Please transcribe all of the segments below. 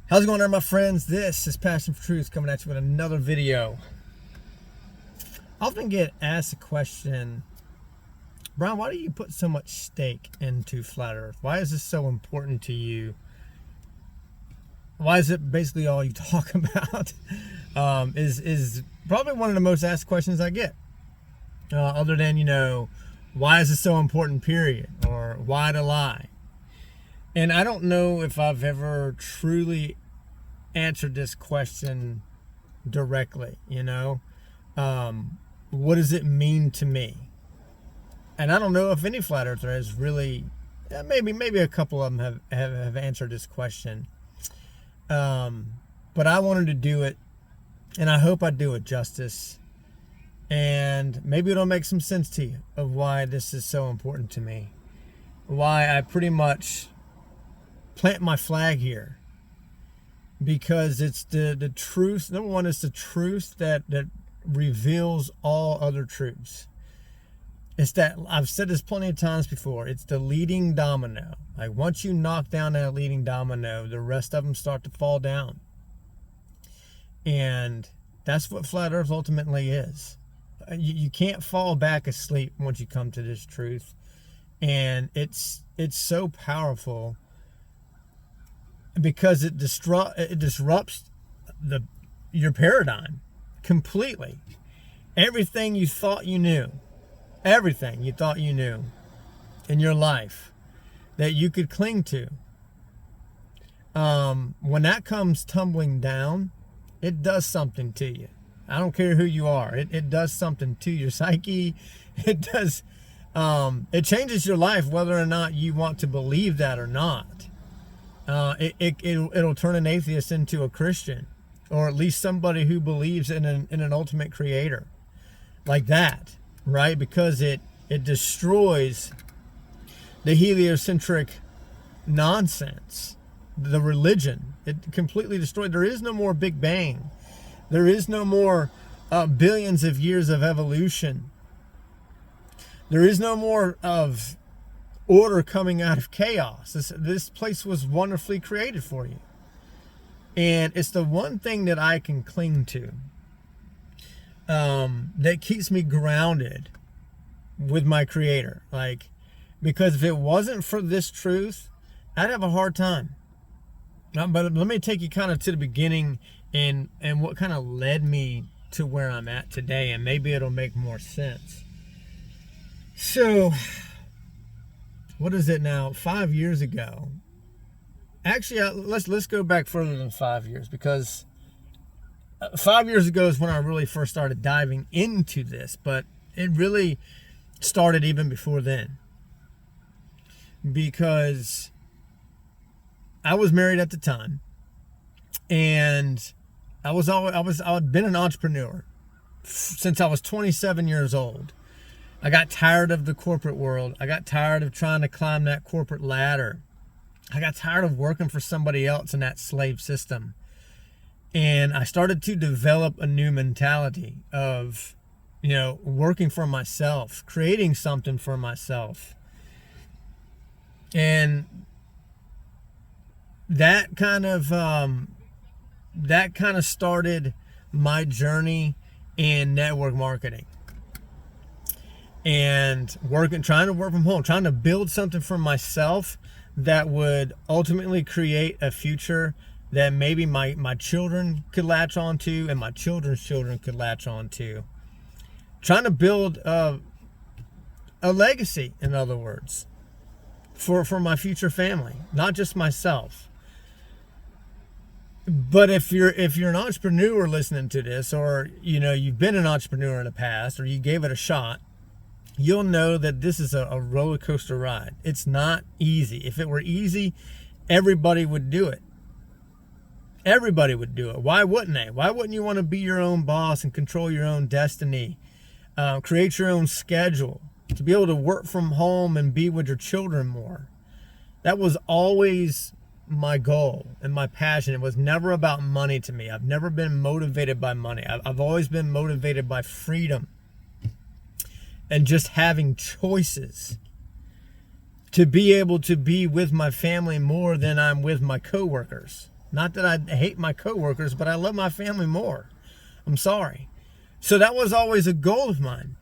How's it going there, my friends? This is Passion for Truth coming at you with another video. I often get asked the question, Brian, why do you put so much stake into Flat Earth? Why is this so important to you? Why is it basically all you talk about? Is probably one of the most asked questions I get. Other than, why is this so important, period? Or why to lie? And I don't know if I've ever truly answered this question directly, what does it mean to me? And I don't know if any flat earther has really, maybe a couple of them have answered this question. But I wanted to do it, and I hope I do it justice. And maybe it'll make some sense to you of why this is so important to me. Why I pretty much plant my flag here, because it's the truth. Number one, it's the truth that reveals all other truths. It's that, I've said this plenty of times before, it's the leading domino. Like, once you knock down that leading domino, the rest of them start to fall down. And that's what Flat Earth ultimately is. You can't fall back asleep once you come to this truth. And it's so powerful, because it disrupts your paradigm completely. Everything you thought you knew in your life that you could cling to, when that comes tumbling down, it does something to you. I don't care who you are. It does something to your psyche. It does. It changes your life, whether or not you want to believe that or not. It'll turn an atheist into a Christian, or at least somebody who believes in an ultimate creator, like that, right? Because it destroys the heliocentric nonsense, the religion. It completely destroyed. There is no more Big Bang. There is no more billions of years of evolution. There is no more of order coming out of chaos. This place was wonderfully created for you. And it's the one thing that I can cling to, that keeps me grounded with my creator. Because if it wasn't for this truth, I'd have a hard time. But let me take you kind of to the beginning and what kind of led me to where I'm at today, and maybe it'll make more sense. So, what is it now? 5 years ago. Actually, let's go back further than 5 years, because 5 years ago is when I really first started diving into this, but it really started even before then, because I was married at the time, and I'd been an entrepreneur since I was 27 years old. I got tired of the corporate world. I got tired of trying to climb that corporate ladder. I got tired of working for somebody else in that slave system. And I started to develop a new mentality of, working for myself, creating something for myself. And that kind of started my journey in network marketing. And trying to work from home, trying to build something for myself that would ultimately create a future that maybe my children could latch onto, and my children's children could latch onto. Trying to build a legacy, in other words, for my future family, not just myself. But if you're an entrepreneur listening to this, or you've been an entrepreneur in the past, or you gave it a shot, you'll know that this is a roller coaster ride. It's not easy. If it were easy, everybody would do it. Everybody would do it. Why wouldn't they? Why wouldn't you want to be your own boss and control your own destiny? Create your own schedule, to be able to work from home and be with your children more. That was always my goal and my passion. It was never about money to me. I've never been motivated by money. I've always been motivated by freedom and just having choices, to be able to be with my family more than I'm with my coworkers. Not that I hate my coworkers, but I love my family more. I'm sorry. So that was always a goal of mine.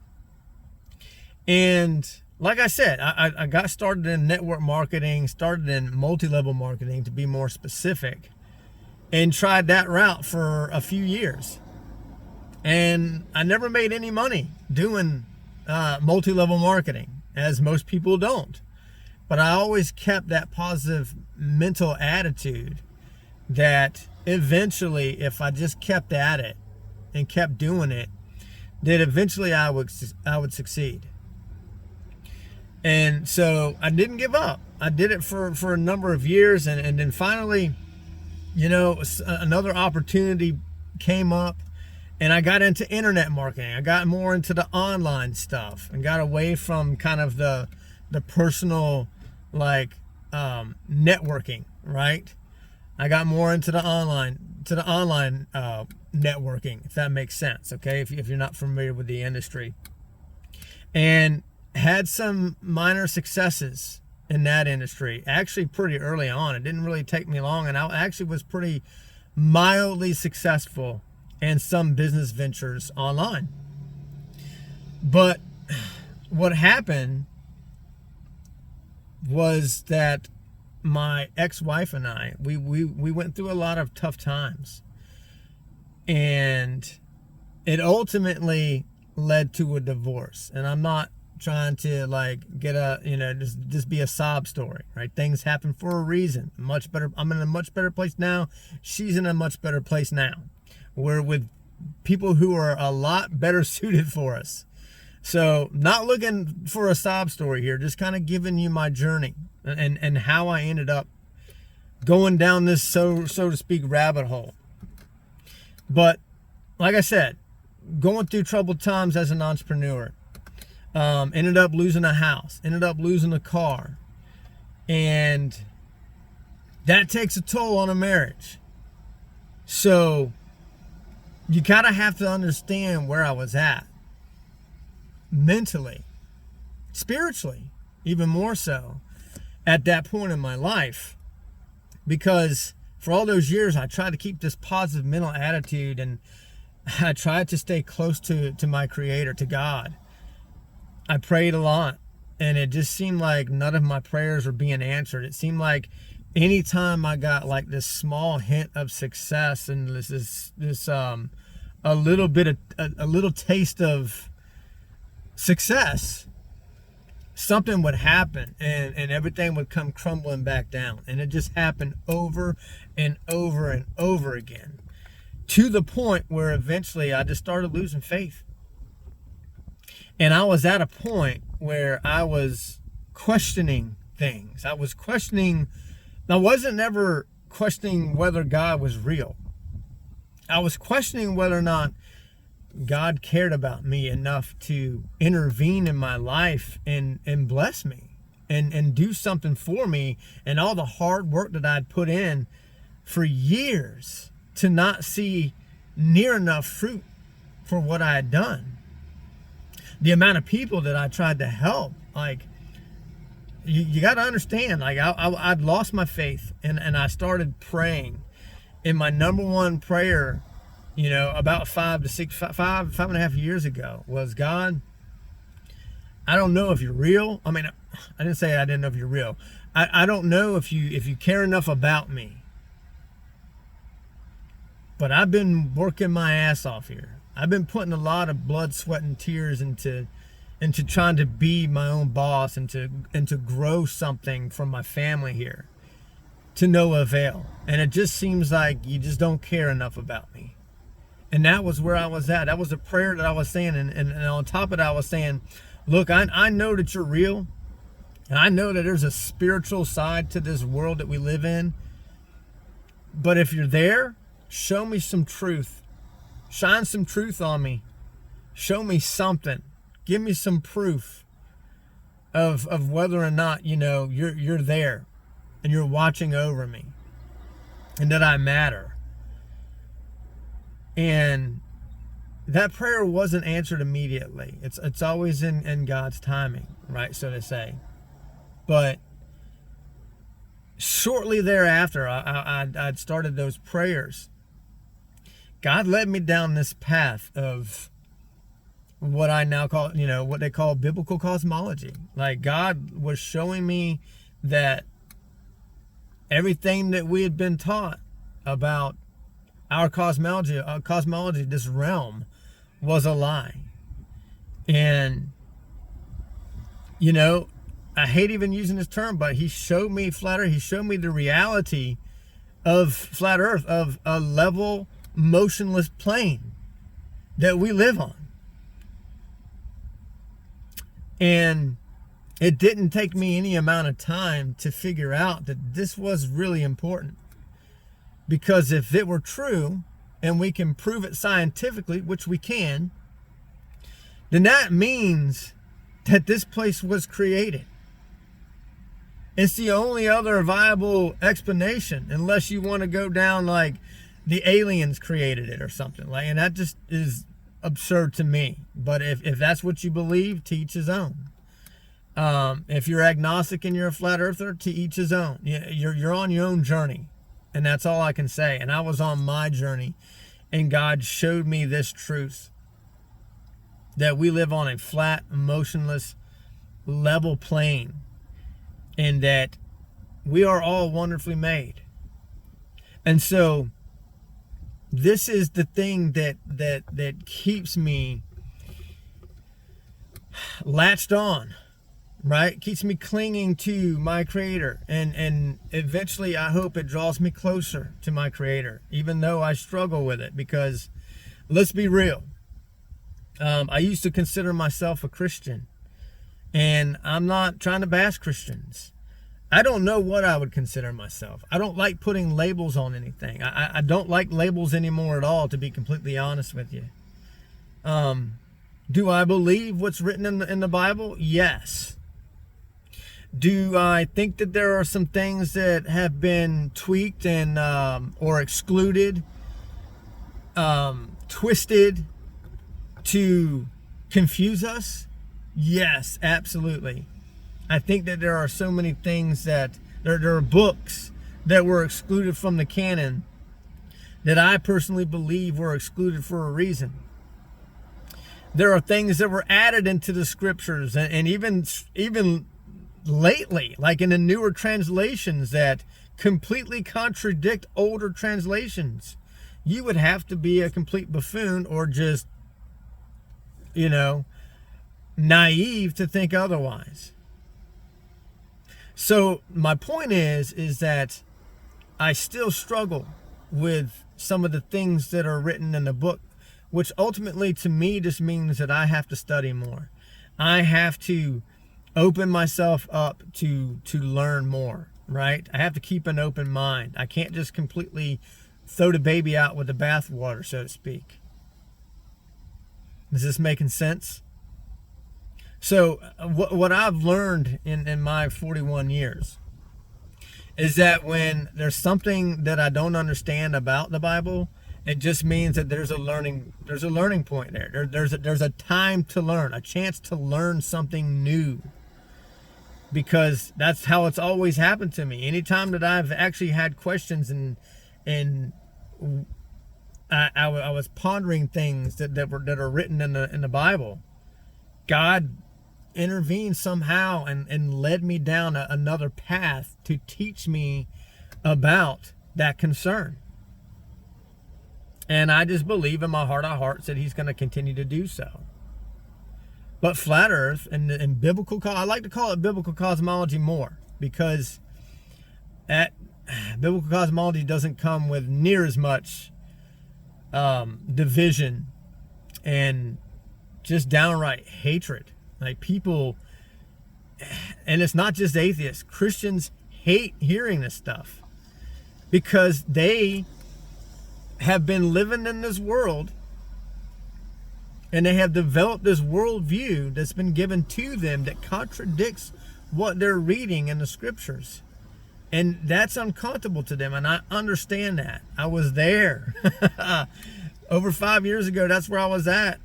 And like I said, I got started in network marketing, started in multi-level marketing to be more specific, and tried that route for a few years. And I never made any money doing multi-level marketing, as most people don't. But I always kept that positive mental attitude that eventually, if I just kept at it and kept doing it, that eventually I would succeed. And so I didn't give up. I did it for a number of years, and then finally, another opportunity came up, and I got into internet marketing. I got more into the online stuff and got away from kind of the personal, networking, right? I got more into the online networking, if that makes sense, okay? If you're not familiar with the industry. And had some minor successes in that industry, actually pretty early on. It didn't really take me long, and I actually was pretty mildly successful in some business ventures online. But what happened was that my ex-wife and I, we went through a lot of tough times, and it ultimately led to a divorce. And I'm not trying to get just be a sob story, right? Things happen for a reason. Much better. I'm in a much better place now. She's in a much better place now. We're with people who are a lot better suited for us. So not looking for a sob story here, just kind of giving you my journey and how I ended up going down this, so to speak, rabbit hole. But like I said, going through troubled times as an entrepreneur, ended up losing a house, ended up losing a car, and that takes a toll on a marriage. So you kind of have to understand where I was at mentally, spiritually, even more so at that point in my life, because for all those years I tried to keep this positive mental attitude, and I tried to stay close to my Creator, to God. I prayed a lot, and it just seemed like none of my prayers were being answered. It seemed like anytime I got this small hint of success and this a little taste of success, something would happen, and everything would come crumbling back down. And it just happened over and over and over again, to the point where eventually I just started losing faith. And I was at a point where I was questioning things. I wasn't ever questioning whether God was real. I was questioning whether or not God cared about me enough to intervene in my life and bless me and do something for me, and all the hard work that I'd put in for years to not see near enough fruit for what I had done. The amount of people that I tried to help, you got to understand, I'd lost my faith, and I started praying. And my number one prayer, about 5.5 years ago was, God, I don't know if you're real. I mean, I didn't say I didn't know if you're real. I don't know if you care enough about me. But I've been working my ass off here. I've been putting a lot of blood, sweat, and tears into trying to be my own boss and to grow something from my family here, to no avail. And it just seems like you just don't care enough about me. And that was where I was at. That was a prayer that I was saying. And on top of that, I was saying, look, I know that you're real. And I know that there's a spiritual side to this world that we live in. But if you're there, show me some truth. Shine some truth on me. Show me something. Give me some proof of whether or not, you're there and you're watching over me and that I matter. And that prayer wasn't answered immediately. It's always in God's timing, right, so to say. But shortly thereafter, I'd started those prayers. God led me down this path of what I now call, what they call biblical cosmology. Like, God was showing me that everything that we had been taught about our cosmology, this realm, was a lie. And, I hate even using this term, but he showed me flat earth. He showed me the reality of flat earth, of a level, motionless plane that we live on. And it didn't take me any amount of time to figure out that this was really important. Because if it were true, and we can prove it scientifically, which we can, then that means that this place was created. It's the only other viable explanation, unless you want to go down like the aliens created it or something. And that just is absurd to me. But if that's what you believe, to each his own. If you're agnostic and you're a flat earther, to each his own. You're on your own journey. And that's all I can say. And I was on my journey, and God showed me this truth, that we live on a flat, motionless, level plane, and that we are all wonderfully made. And so this is the thing that keeps me latched on, right? Keeps me clinging to my Creator. And eventually, I hope it draws me closer to my Creator, even though I struggle with it. Because let's be real. I used to consider myself a Christian. And I'm not trying to bash Christians. I don't know what I would consider myself. I don't like putting labels on anything. I don't like labels anymore at all, to be completely honest with you. Do I believe what's written in the Bible? Yes. Do I think that there are some things that have been tweaked and or excluded, twisted to confuse us? Yes, absolutely. I think that there are so many things that there are books that were excluded from the canon that I personally believe were excluded for a reason. There are things that were added into the scriptures, and even lately, like in the newer translations, that completely contradict older translations. You would have to be a complete buffoon or just, naive to think otherwise. So my point is that I still struggle with some of the things that are written in the book, which ultimately to me just means that I have to study more. I have to open myself up to learn more, right? I have to keep an open mind. I can't just completely throw the baby out with the bathwater, so to speak. Is this making sense? So what I've learned in my 41 years is that when there's something that I don't understand about the Bible, it just means that there's a learning point there. There's a time to learn, a chance to learn something new. Because that's how it's always happened to me. Anytime that I've actually had questions and I was pondering things that are written in the Bible, God intervened somehow and led me down another path to teach me about that concern. And I just believe in my heart of hearts that he's going to continue to do so. But flat earth and biblical, I like to call it biblical cosmology more, because that biblical cosmology doesn't come with near as much division and just downright hatred. Like people, and it's not just atheists, Christians hate hearing this stuff because they have been living in this world and they have developed this worldview that's been given to them that contradicts what they're reading in the scriptures. And that's uncomfortable to them, and I understand that. I was there. Over 5 years ago, that's where I was at.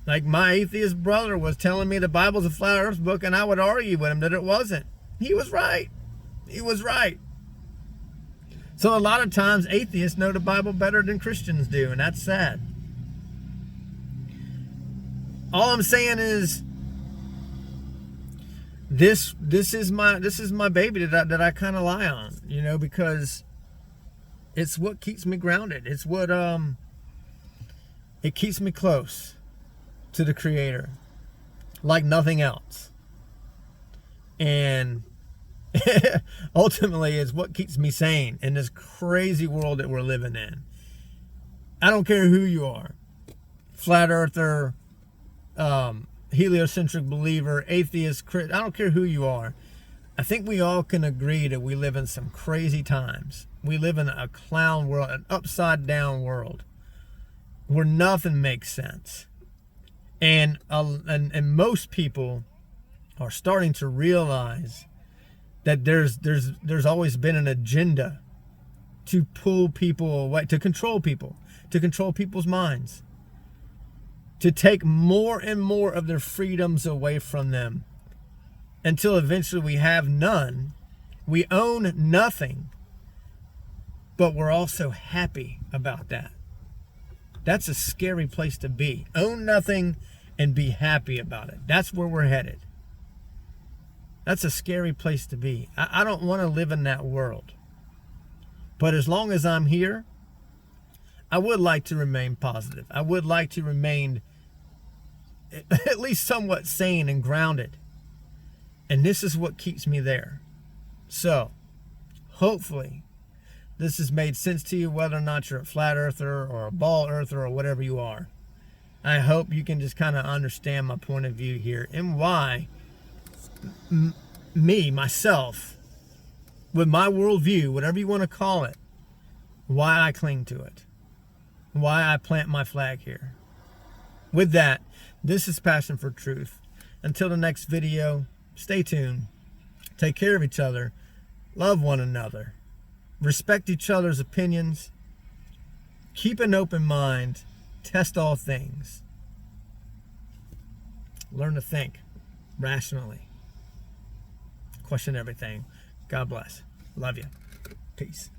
Like, my atheist brother was telling me the Bible's a flat earth book, and I would argue with him that it wasn't. He was right. He was right. So a lot of times atheists know the Bible better than Christians do, and that's sad. All I'm saying is this is my baby that I kind of lie on, because it's what keeps me grounded. It's what it keeps me close to the Creator like nothing else. And ultimately it's what keeps me sane in this crazy world that we're living in. I don't care who you are, flat earther, heliocentric believer, atheist, I don't care who you are. I think we all can agree that we live in some crazy times. We live in a clown world, an upside down world where nothing makes sense. And most people are starting to realize that there's always been an agenda to pull people away, to control people, to control people's minds, to take more and more of their freedoms away from them until eventually we have none. We own nothing, but we're also happy about that. That's a scary place to be. Own nothing and be happy about it. That's where we're headed. That's a scary place to be. I don't want to live in that world. But as long as I'm here, I would like to remain positive. I would like to remain at least somewhat sane and grounded. And this is what keeps me there. So, hopefully, this has made sense to you, whether or not you're a flat earther or a ball earther or whatever you are. I hope you can just kind of understand my point of view here and why myself, with my worldview, whatever you want to call it, why I cling to it, why I plant my flag here. With that, this is Passion for Truth. Until the next video, stay tuned. Take care of each other. Love one another. Respect each other's opinions. Keep an open mind. Test all things. Learn to think rationally. Question everything. God bless. Love you. Peace.